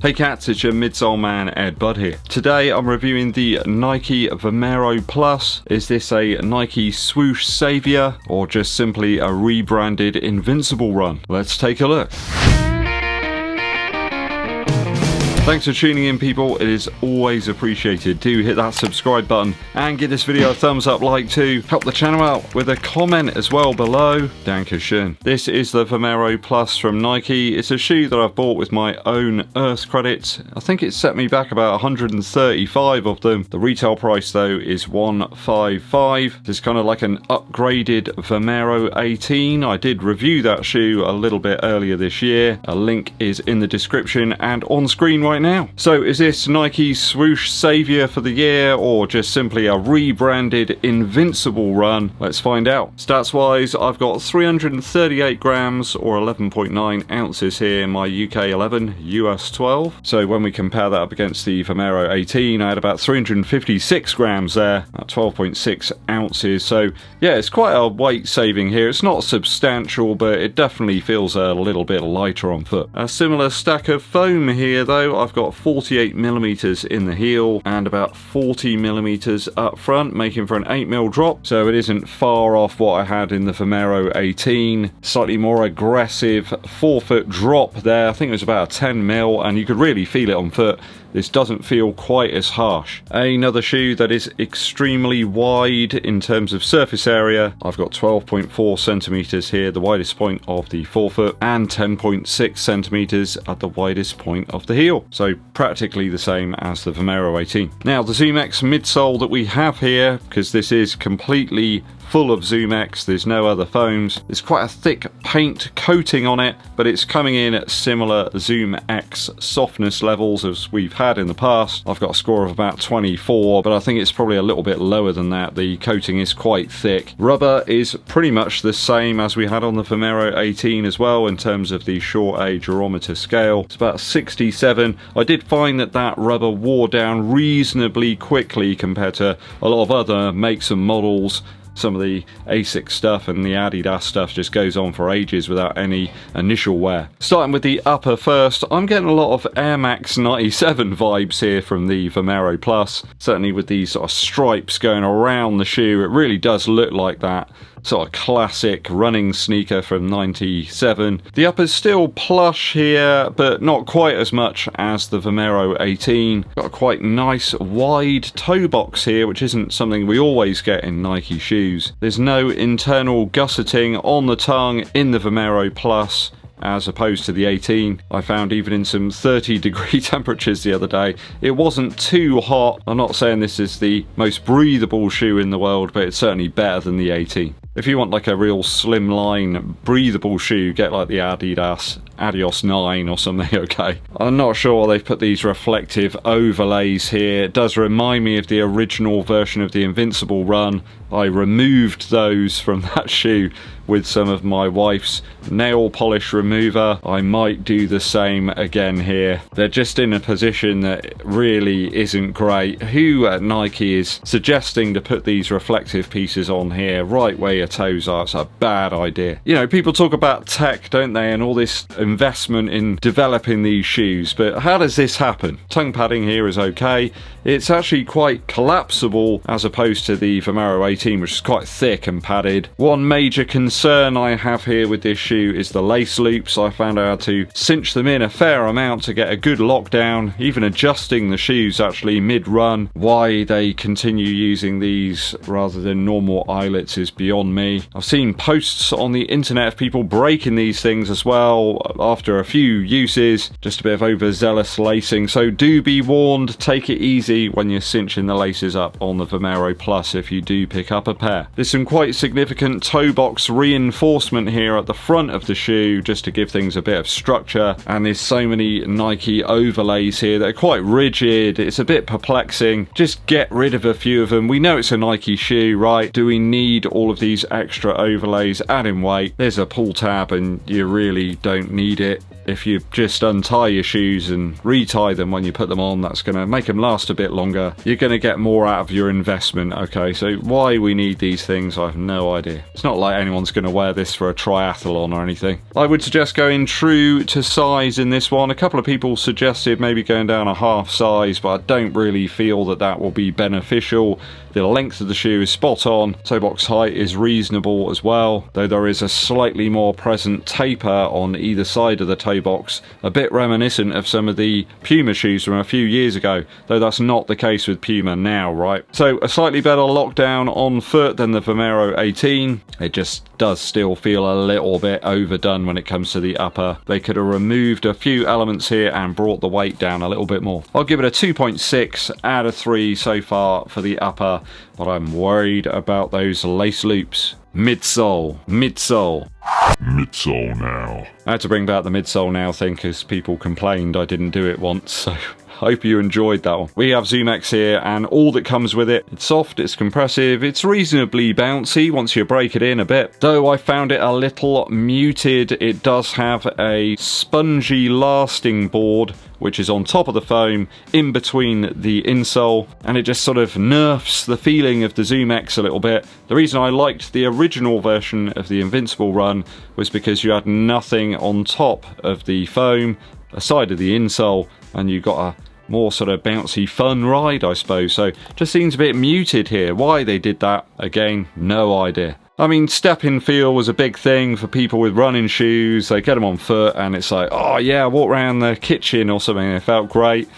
Hey cats, it's your midsole man EDDBUD here. Today I'm reviewing the Nike VOMERO Plus. Is this a Nike Swoosh Saviour or just simply a rebranded Invincible Run? Let's take a look. Thanks for tuning in, people. It is always appreciated. Do hit that subscribe button and give this video a thumbs up, like too. Help the channel out with a comment as well below. Dankeschön. This is the VOMERO Plus from Nike. It's a shoe that I've bought with my own Earth credits. I think it set me back about 135 of them. The retail price though is $155. It's kind of like an upgraded VOMERO 18. I did review that shoe a little bit earlier this year. A link is in the description and on screen right now. So is this Nike's Swoosh Saviour for the year or just simply a rebranded Invincible Run? Let's find out. Stats wise, I've got 338 grams or 11.9 ounces here in my UK 11, US 12. So when we compare that up against the VOMERO 18, I had about 356 grams there at 12.6 ounces. So yeah, it's quite a weight saving here. It's not substantial, but it definitely feels a little bit lighter on foot. A similar stack of foam here though. I've got 48mm in the heel and about 40mm up front, making for an 8mm drop, so it isn't far off what I had in the VOMERO 18. Slightly more aggressive forefoot drop there. I think it was about a 10mm, and you could really feel it on foot. This doesn't feel quite as harsh. Another shoe that is extremely wide in terms of surface area. I've got 12.4 centimeters here, the widest point of the forefoot, and 10.6 centimeters at the widest point of the heel. So practically the same as the VOMERO 18. Now the ZoomX midsole that we have here, because this is completely full of ZoomX, there's no other foams. There's quite a thick paint coating on it, but it's coming in at similar ZoomX softness levels as we've had in the past. I've got a score of about 24, but I think it's probably a little bit lower than that. The coating is quite thick. Rubber is pretty much the same as we had on the VOMERO 18 as well in terms of the short A durometer scale. It's about 67. I did find that that rubber wore down reasonably quickly compared to a lot of other makes and models. Some of the ASIC stuff and the Adidas stuff just goes on for ages without any initial wear. Starting with the upper first, I'm getting a lot of Air Max 97 vibes here from the VOMERO Plus. Certainly with these sort of stripes going around the shoe, it really does look like that sort of classic running sneaker from 97. The upper's still plush here, but not quite as much as the VOMERO 18. Got a quite nice wide toe box here, which isn't something we always get in Nike shoes. There's no internal gusseting on the tongue in the VOMERO Plus, as opposed to the 18. I found even in some 30-degree temperatures the other day, it wasn't too hot. I'm not saying this is the most breathable shoe in the world, but it's certainly better than the 18. If you want like a real slimline, breathable shoe, get like the Adidas Adios 9 or something, okay. I'm not sure why they've put these reflective overlays here. It does remind me of the original version of the Invincible Run. I removed those from that shoe with some of my wife's nail polish remover. I might do the same again here. They're just in a position that really isn't great. Who at Nike is suggesting to put these reflective pieces on here right where your toes are? It's a bad idea. You know, people talk about tech, don't they, and all this investment in developing these shoes, but how does this happen? Tongue padding here is okay. It's actually quite collapsible as opposed to the VOMERO 18, which is quite thick and padded. One major concern I have here with this shoe is the lace loops. I found I had to cinch them in a fair amount to get a good lockdown, even adjusting the shoes actually mid-run. Why they continue using these rather than normal eyelets is beyond me. I've seen posts on the internet of people breaking these things as well after a few uses. Just a bit of overzealous lacing, so do be warned, take it easy when you're cinching the laces up on the VOMERO Plus if you do pick up a pair. There's some quite significant toe box reinforcement here at the front of the shoe just to give things a bit of structure, and there's so many Nike overlays here that are quite rigid. It's a bit perplexing. Just get rid of a few of them. We know it's a Nike shoe, right? Do we need all of these extra overlays? Add in weight. There's a pull tab and you really don't need it. if you just untie your shoes and retie them when you put them on, that's going to make them last a bit longer. You're going to get more out of your investment. Okay, so why we need these things, I have no idea. It's not like anyone's going to wear this for a triathlon or anything. I would suggest going true to size in this one. A couple of people suggested maybe going down a half size, but I don't really feel that that will be beneficial. The length of the shoe is spot on. Toe box height is reasonable as well, though there is a slightly more present taper on either side of the toe box, a bit reminiscent of some of the Puma shoes from a few years ago, though that's not the case with Puma now, right? So a slightly better lockdown on foot than the VOMERO 18. It just does still feel a little bit overdone when it comes to the upper. They could have removed a few elements here and brought the weight down a little bit more. I'll give it a 2.6 out of 3 so far for the upper, but I'm worried about those lace loops. Midsole now. I had to bring back the midsole now thing because people complained I didn't do it once, so hope you enjoyed that one. We have ZoomX here and all that comes with it. It's soft, it's compressive, it's reasonably bouncy once you break it in a bit. Though I found it a little muted, it does have a spongy lasting board which is on top of the foam in between the insole, and it just sort of nerfs the feeling of the ZoomX a little bit. The reason I liked the original version of the Invincible Run was because you had nothing on top of the foam aside of the insole, and you got a more sort of bouncy fun ride, I suppose. So just seems a bit muted here. Why they did that, again, no idea. I mean, step-in feel was a big thing for people with running shoes. They get them on foot and it's like, oh yeah, walk around the kitchen or something. It felt great.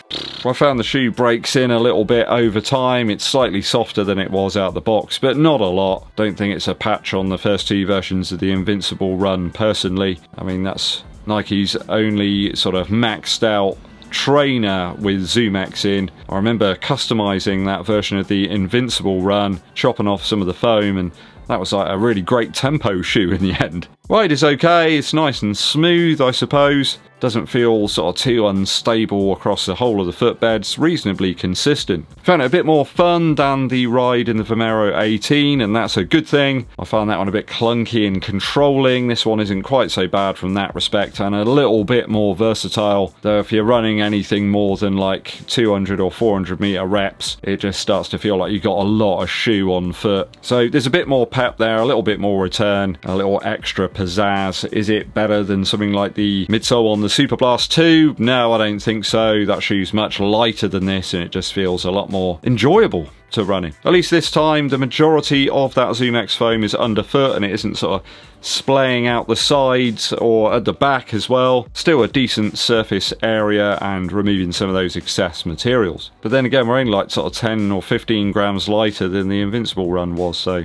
I found the shoe breaks in a little bit over time. It's slightly softer than it was out the box, but not a lot. Don't think it's a patch on the first two versions of the Invincible Run, personally. I mean, that's Nike's only sort of maxed out trainer with ZoomX in. I remember customizing that version of the Invincible Run, chopping off some of the foam, and that was like a really great tempo shoe in the end. Ride is okay, it's nice and smooth, I suppose. Doesn't feel sort of too unstable across the whole of the footbeds, reasonably consistent. Found it a bit more fun than the ride in the VOMERO 18, and that's a good thing. I found that one a bit clunky and controlling. This one isn't quite so bad from that respect, and a little bit more versatile, though if you're running anything more than like 200 or 400 meter reps, it just starts to feel like you've got a lot of shoe on foot. So there's a bit more pep there, a little bit more return, a little extra pizzazz. Is it better than something like the midsole on the Super Blast 2? No, I don't think so. That shoe's much lighter than this and it just feels a lot more enjoyable to running. At least this time, the majority of that ZoomX foam is underfoot and it isn't sort of splaying out the sides or at the back as well. Still a decent surface area and removing some of those excess materials. But then again, we're only like sort of 10 or 15 grams lighter than the Invincible Run was, so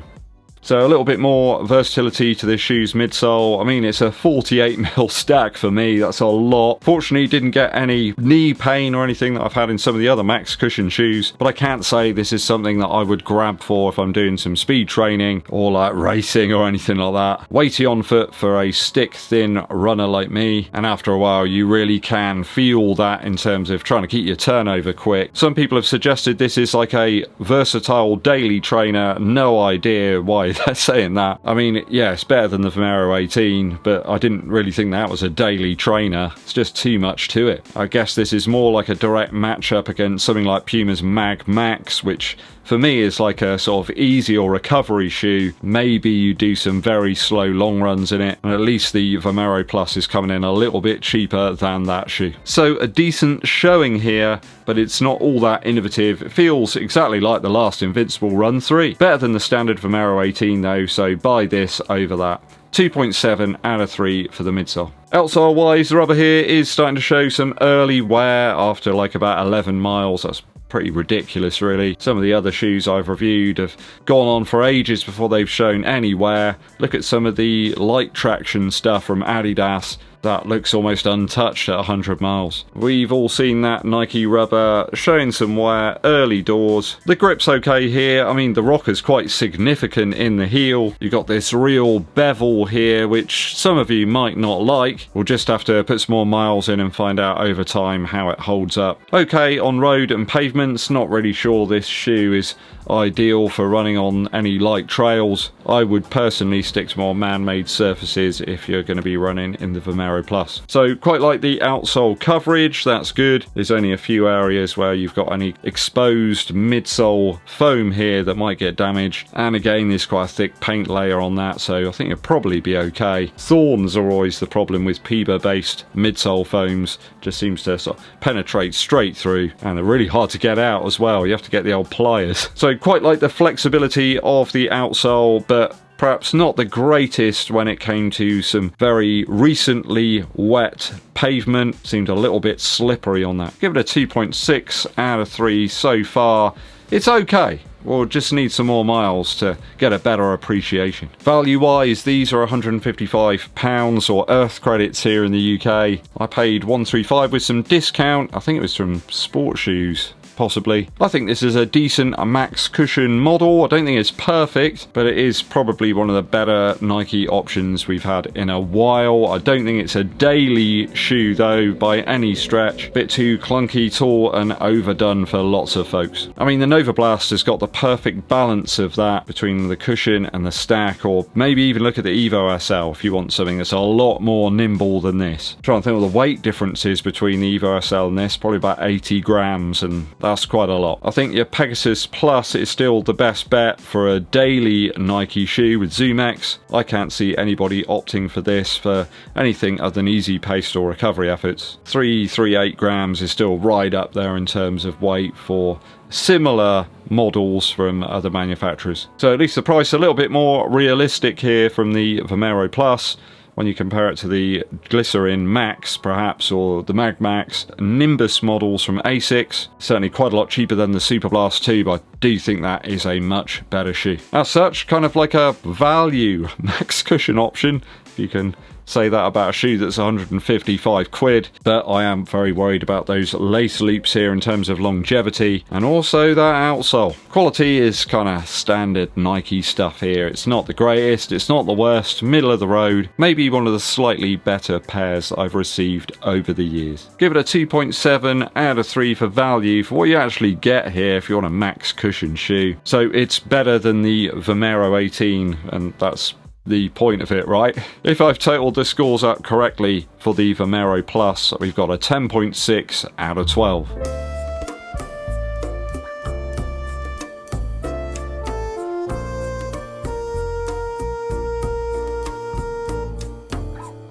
a little bit more versatility to this shoe's midsole. I mean, it's a 48mm stack for me. That's a lot. Fortunately, didn't get any knee pain or anything that I've had in some of the other max cushion shoes, but I can't say this is something that I would grab for if I'm doing some speed training or like racing or anything like that. Weighty on foot for a stick-thin runner like me, and after a while you really can feel that in terms of trying to keep your turnover quick. Some people have suggested this is like a versatile daily trainer. No idea why they're saying that. I mean, yeah, it's better than the VOMERO 18, but I didn't really think that was a daily trainer. It's just too much to it. I guess this is more like a direct matchup against something like Puma's Mag Max, which for me is like a sort of easy or recovery shoe. Maybe you do some very slow long runs in it, and at least the VOMERO Plus is coming in a little bit cheaper than that shoe. So a decent showing here, but it's not all that innovative. It feels exactly like the last Invincible Run 3. Better than the standard VOMERO 18 though, so buy this over that. 2.7 out of 3 for the midsole. Outsole wise, the rubber here is starting to show some early wear after like about 11 miles. That's pretty ridiculous, really. Some of the other shoes I've reviewed have gone on for ages before they've shown any wear. Look at some of the light traction stuff from Adidas. That looks almost untouched at 100 miles. We've all seen that Nike rubber showing some wear early doors. The grip's okay here. I mean, the rocker's quite significant in the heel. You've got this real bevel here, which some of you might not like. We'll just have to put some more miles in and find out over time how it holds up. Okay, on road and pavements, not really sure this shoe is ideal for running on any light trails. I would personally stick to more man-made surfaces if you're going to be running in the VOMERO Plus. So quite like the outsole coverage, that's good. There's only a few areas where you've got any exposed midsole foam here that might get damaged, and again there's quite a thick paint layer on that, so I think you'll probably be okay. Thorns are always the problem with PEBA based midsole foams, just seems to sort of penetrate straight through, and they're really hard to get out as well. You have to get the old pliers. So quite like the flexibility of the outsole, but perhaps not the greatest when it came to some very recently wet pavement. Seemed a little bit slippery on that. Give it a 2.6 out of 3 so far. It's okay. We'll just need some more miles to get a better appreciation. Value-wise, these are £155 or Earth credits here in the UK. I paid £135 with some discount. I think it was from Sport Shoes, possibly. I think this is a decent max cushion model. I don't think it's perfect, but it is probably one of the better Nike options we've had in a while. I don't think it's a daily shoe though by any stretch. Bit too clunky, tall and overdone for lots of folks. I mean, the Nova Blast has got the perfect balance of that between the cushion and the stack, or maybe even look at the Evo SL if you want something that's a lot more nimble than this. I'm trying to think what the weight difference is between the Evo SL and this, probably about 80 grams, and that's quite a lot. I think your Pegasus Plus is still the best bet for a daily Nike shoe with ZoomX. I can't see anybody opting for this for anything other than easy pace or recovery efforts. 338 grams is still right up there in terms of weight for similar models from other manufacturers. So at least the price a little bit more realistic here from the VOMERO Plus when you compare it to the Glycerin Max perhaps, or the Mag Max Nimbus models from Asics. Certainly quite a lot cheaper than the Super Blast 2, but I do think that is a much better shoe. As such, kind of like a value max cushion option, if you can say that about a shoe that's 155 quid, but I am very worried about those lace loops here in terms of longevity, and also that outsole. Quality is kind of standard Nike stuff here. It's not the greatest, it's not the worst, middle of the road, maybe one of the slightly better pairs I've received over the years. Give it a 2.7 out of 3 for value for what you actually get here if you want a max cushion shoe. So it's better than the VOMERO 18, and that's the point of it, right? If I've totaled the scores up correctly for the VOMERO Plus, we've got a 10.6 out of 12.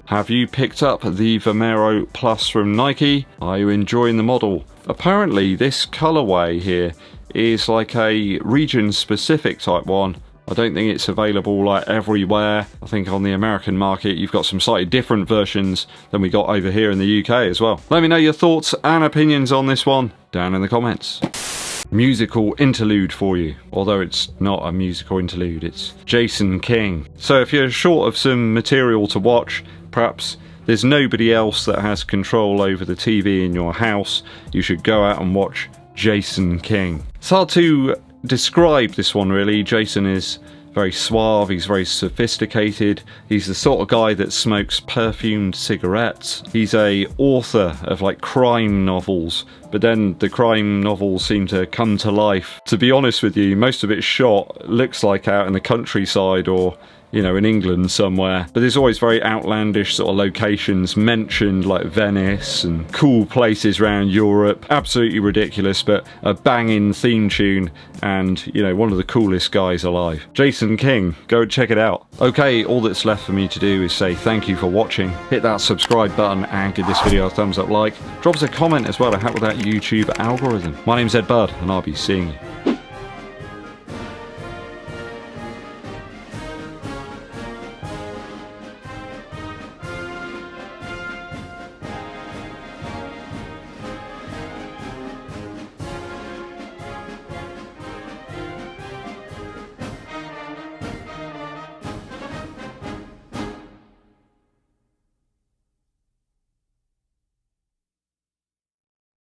Have you picked up the VOMERO Plus from Nike? Are you enjoying the model? Apparently this colorway here is like a region-specific type one. I don't think it's available like everywhere. I think on the American market you've got some slightly different versions than we got over here in the UK as well. Let me know your thoughts and opinions on this one down in the comments. Musical interlude for you, although it's not a musical interlude, it's Jason King. So if you're short of some material to watch, perhaps there's nobody else that has control over the TV in your house, you should go out and watch Jason King. It's hard to describe this one really. Jason is very suave, he's very sophisticated, he's the sort of guy that smokes perfumed cigarettes. He's a author of like crime novels, but then the crime novels seem to come to life. To be honest with you, most of it's shot, looks like out in the countryside or, you know, in England somewhere. But there's always very outlandish sort of locations mentioned, like Venice and cool places around Europe. Absolutely ridiculous, but a banging theme tune and, you know, one of the coolest guys alive. Jason King, go check it out. Okay, all that's left for me to do is say thank you for watching. Hit that subscribe button and give this video a thumbs up like. Drop us a comment as well to help with that YouTube algorithm. My name's EDDBUD and I'll be seeing you